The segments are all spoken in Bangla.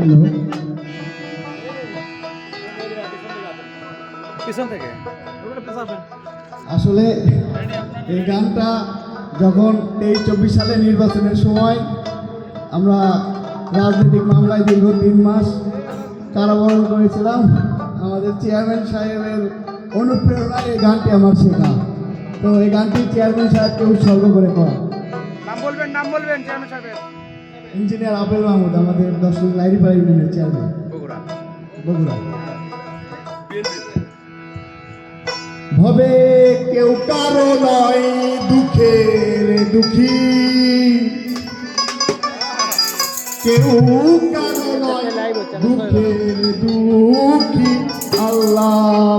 হ্যালো, পিছন থেকে আসলে এই গানটা যখন 23-24 সালে নির্বাচনের সময় আমরা রাজনৈতিক মামলায় দীর্ঘ 3 মাস কারাবরণ করেছিলাম, আমাদের চেয়ারম্যান সাহেবের অনুপ্রেরণায় এই গানটি আমার শেখা। তো এই গানটি চেয়ারম্যান সাহেবকে উৎসর্গ করে করা। নাম বলবেন চেয়ারম্যান সাহেবের। ইঞ্জিনিয়ার আবেল মাহমুদ, আমাদের 10 নং লাইরিপাড়া ইউনিয়নের চেয়ারম্যান, বগুড়া। ভবে কেউ কারো নয় দুঃখের দুঃখী, কেউ কারো নয় দুঃখের দুঃখী, আল্লাহ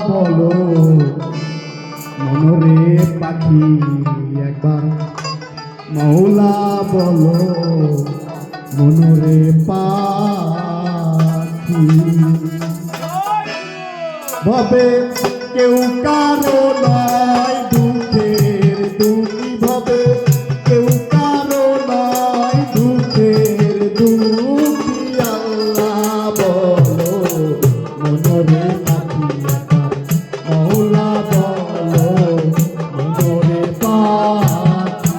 বলো মনরে পাখি একবার, মৌলা বলো মনরে পাখি। ভবে কেউ কারো নয় দুঃখের দুঃখী, ভবে কেউ কারো নয় দুঃখের দুঃখী, আল্লাহ বলো মনরে পাখি একবার, মৌলা বলো মনরে পাখি।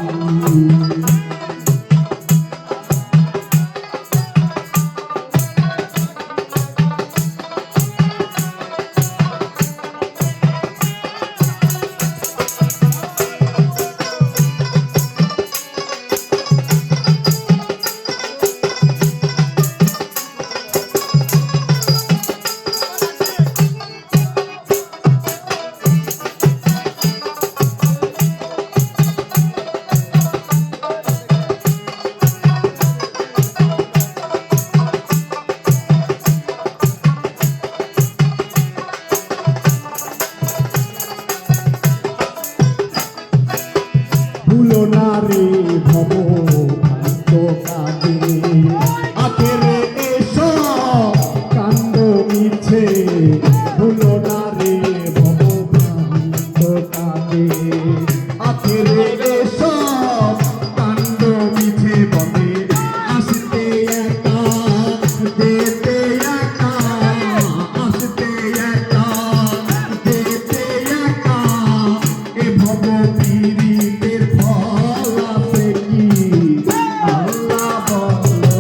ভুলো না রে ভব ভ্রান্ত কাজে, আখেরে এসো কান্দ মিছে, ভুলো না রে ভব ভ্রান্ত কাজে, আখেরে এসো কান্দ মিছে, বলে আসতে একা যেতে একা, আসতে একা যেতে একা, এ ভব পীড়িতের ফল আছে কি, আল্লাহ বলো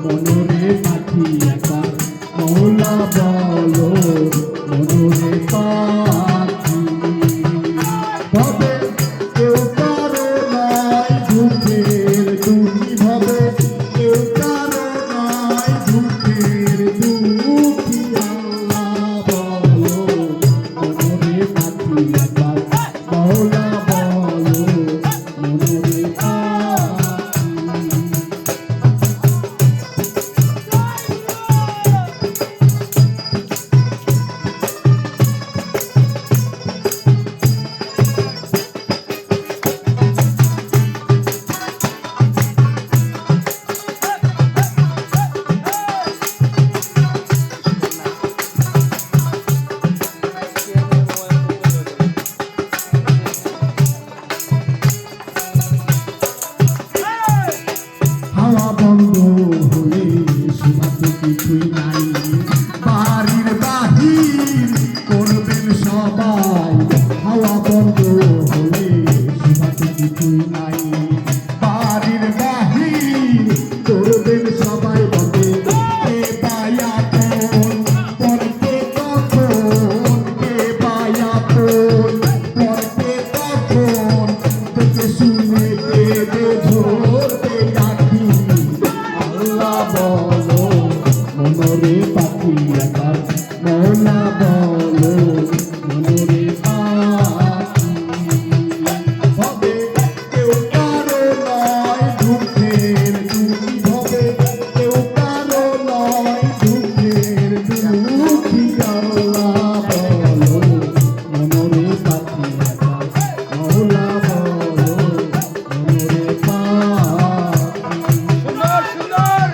মনরে পাখি একবার, মৌলা বলো মনরে পাখি। ভবে কেউ কারো নয় দুঃখের দুঃখী, ভবে কেউ কারো নয় দুঃখের দুঃখী, আল্লাহ বলো মনরে পাখি একবার, মৌলা বলো মনরে পাখি। হাওয়া বন্ধ হলে শোভাতে কিছুই নাই, বাড়ির বাহির করবেন সবাই, হাওয়া বন্ধ হলে শোভাতে কিছুই নাই, বাড়ির বাহির করবেন সবাই, বলে কে বায়াতন পড়তে কখন, কে বায়াতন পড়তে কখন, দেখে শুনে দেবে ধরতে রাখি, আল্লাহ বলো মনরে পাখি একবার, মৌলা বলো মনরে পাখি। ভবে কেউ কারো নয় দুঃখের দুঃখী, ভবে কেউ কারো নয় দুঃখের দুঃখী, আল্লাহ বলো মনরে পাখি একবার, মৌলা বলো মনরে পাখি। সুন্দর সুন্দর।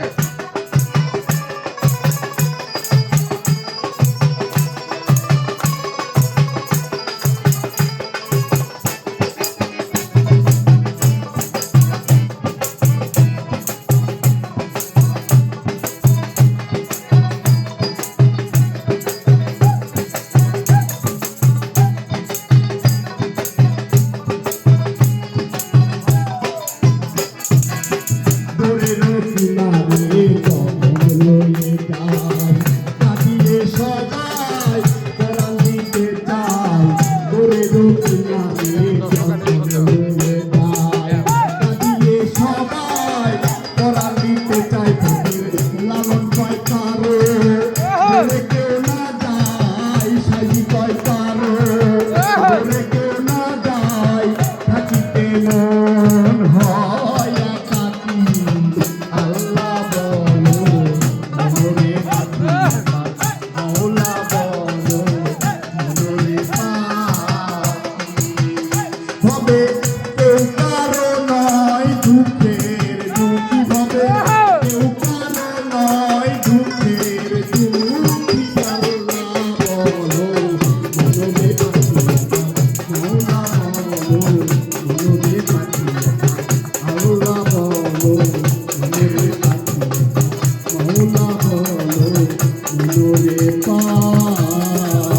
নূরে পাক